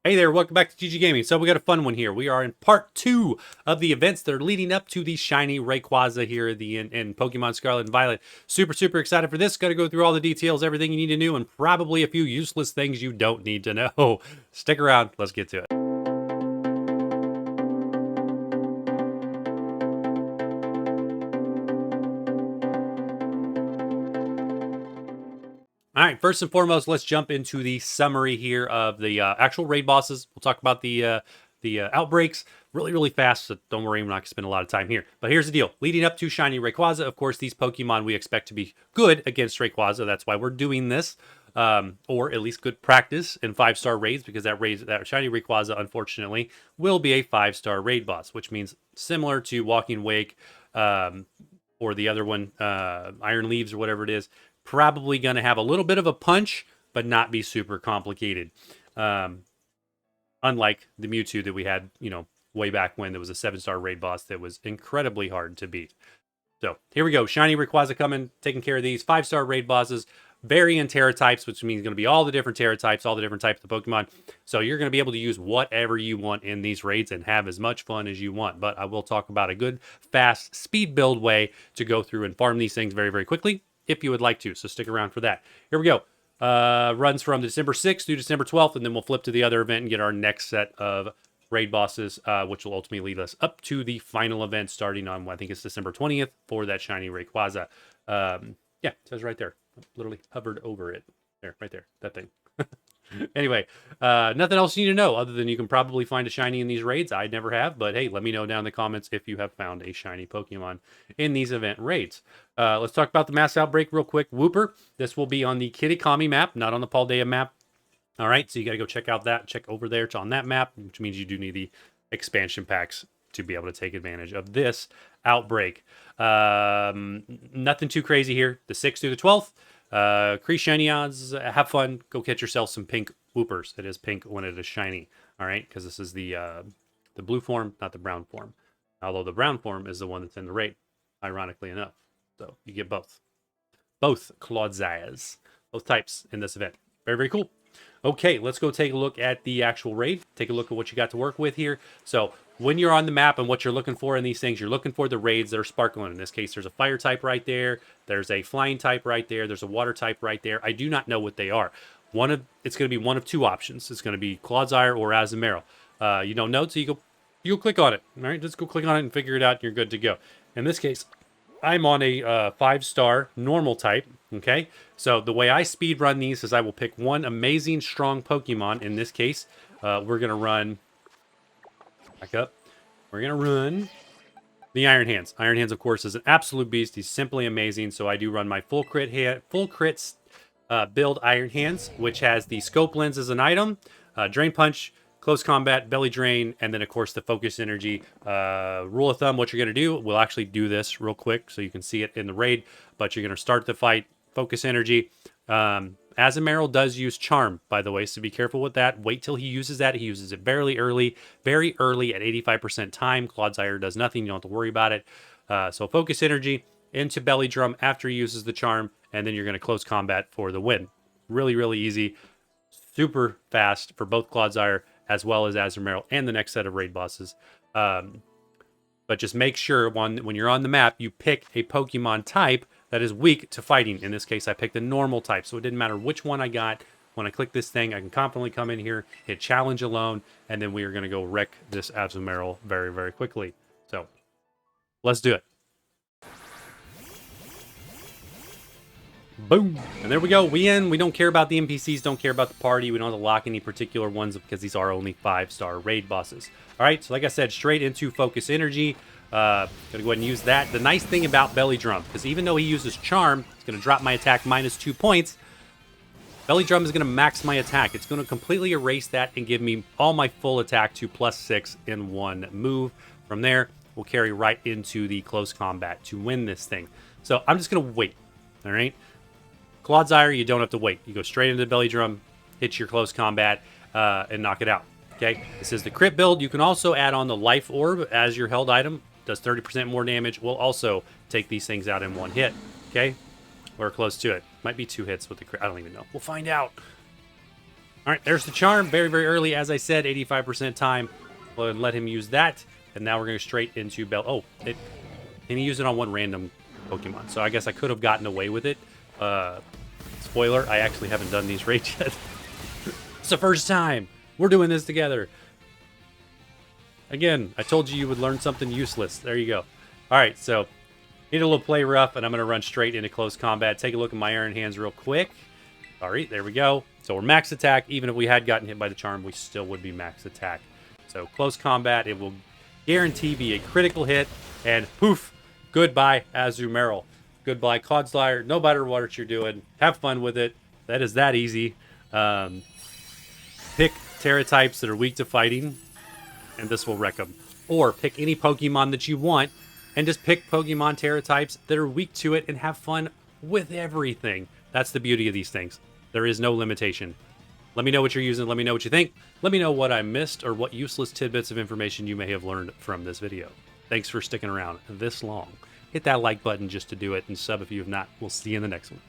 Hey there, welcome back to gggaming. So we got a fun one here. We are in part 2 of the events that are leading up to the Shiny Rayquaza here in Pokemon Scarlet and Violet. Super excited for this. Got to go through all the details, everything you need to know, and probably a few useless things you don't need to know. Stick around, let's get to it. All right, first and foremost, let's jump into the summary here of the actual raid bosses. We'll talk about the outbreaks really fast, so don't worry, I'm not going to spend a lot of time here. But here's the deal. Leading up to Shiny Rayquaza, of course, these Pokemon we expect to be good against Rayquaza. That's why we're doing this, or at least good practice in 5-star raids, because that Shiny Rayquaza, unfortunately, will be a 5-star raid boss, which means similar to Walking Wake or the other one, Iron Leaves or whatever it is, probably going to have a little bit of a punch, but not be super complicated. Unlike the Mewtwo that we had, way back when there was a 7-star raid boss that was incredibly hard to beat. So here we go. Shiny Rayquaza coming, taking care of these 5-star raid bosses. Varying Tera Types, which means going to be all the different Tera Types, all the different types of Pokemon. So you're going to be able to use whatever you want in these raids and have as much fun as you want. But I will talk about a good, fast, speed build way to go through and farm these things very quickly, if you would like to. So stick around for that. Here we go. Runs from December 6th through December 12th, and then we'll flip to the other event and get our next set of raid bosses, which will ultimately lead us up to the final event starting on, I think it's December 20th for that Shiny Rayquaza. Yeah, it says right there. I literally hovered over it. There, right there, that thing. Anyway, nothing else you need to know other than you can probably find a shiny in these raids. I never have, but hey, let me know down in the comments if you have found a shiny Pokemon in these event raids. Let's talk about the mass outbreak real quick. Wooper, this will be on the Kitakami map, not on the Paldea map. All right, so you got to go check out that, check over there on that map, which means you do need the expansion packs to be able to take advantage of this outbreak. Nothing too crazy here. The 6th through the 12th. Increase shiny odds. Have fun. Go catch yourself some pink Woopers. It is pink when it is shiny. All right, because this is the blue form, not the brown form. Although the brown form is the one that's in the raid, ironically enough. So you get both Clodsires, both types in this event. Very cool. Okay, let's go take a look at the actual raid. Take a look at what you got to work with here. So when you're on the map and what you're looking for in these things, you're looking for the raids that are sparkling. In this case, there's a fire type right there. There's a flying type right there. There's a water type right there. I do not know what they are. It's going to be one of two options. It's going to be Clodsire or Azumarill. You don't know, so you go click on it. All right, just go click on it and figure it out, and you're good to go. In this case, I'm on a 5-star normal type, okay? So the way I speed run these is I will pick one amazing strong Pokemon. In this case, we're going to run... Back up. We're going to run the Iron Hands. Iron Hands, of course, is an absolute beast. He's simply amazing. So I do run my full crit build Iron Hands, which has the Scope Lens as an item, Drain Punch, Close Combat, Belly Drain, and then, of course, the Focus Energy. Rule of thumb, what you're going to do, we'll actually do this real quick so you can see it in the raid, but you're going to start the fight, Focus Energy. Azumarill does use Charm, by the way, so be careful with that. Wait till he uses that. He uses it very early at 85% time. Clodsire does nothing. You don't have to worry about it. So Focus Energy into Belly Drum after he uses the Charm, and then you're going to Close Combat for the win. Really easy. Super fast for both Clodsire as well as Azumarill and the next set of raid bosses. But just make sure when you're on the map, you pick a Pokemon type that is weak to fighting. In this case, I picked a normal type, so it didn't matter which one I got. When I click this thing, I can confidently come in here, hit challenge alone, and then we are going to go wreck this Azumarill very quickly. So let's do it. Boom. And there we go. We in. We don't care about the NPCs, don't care about the party. We don't have to lock any particular ones because these are only 5-star raid bosses. All right, so like I said, straight into Focus Energy. Gonna go ahead and use that. The nice thing about Belly Drum, because even though he uses Charm, it's gonna drop my attack -2 points. Belly Drum is gonna max my attack. It's gonna completely erase that and give me all my full attack to +6 in one move. From there, we'll carry right into the close combat to win this thing. So I'm just gonna wait. All right. Clodsire, you don't have to wait. You go straight into the Belly Drum, hit your close combat, and knock it out. Okay, this is the crit build. You can also add on the Life Orb as your held item. Does 30% more damage. Will also take these things out in one hit. Okay, we're close to it. Might be 2 hits with the crit. I don't even know. We'll find out. All right, there's the charm. Very, very early, as I said, 85% time. We'll let him use that. And now we're going to straight into Bell. Oh, can he use it on one random Pokemon? So I guess I could have gotten away with it. Spoiler, I actually haven't done these raids yet. It's the first time. We're doing this together. Again, I told you would learn something useless. There you go. All right, so need a little play rough, and I'm going to run straight into close combat. Take a look at my Iron Hands real quick. All right, there we go. So we're max attack. Even if we had gotten hit by the charm, we still would be max attack. So close combat, it will guarantee be a critical hit, and poof, goodbye Azumarill. Goodbye Clodsire. No matter what you're doing, have fun with it. That is that easy. Pick Tera types that are weak to fighting, and this will wreck them. Or pick any Pokemon that you want, and just pick Pokemon Tera types that are weak to it, and have fun with everything. That's the beauty of these things. There is no limitation. Let me know what you're using. Let me know what you think. Let me know what I missed or what useless tidbits of information you may have learned from this video. Thanks for sticking around this long. Hit that like button just to do it, and sub if you have not. We'll see you in the next one.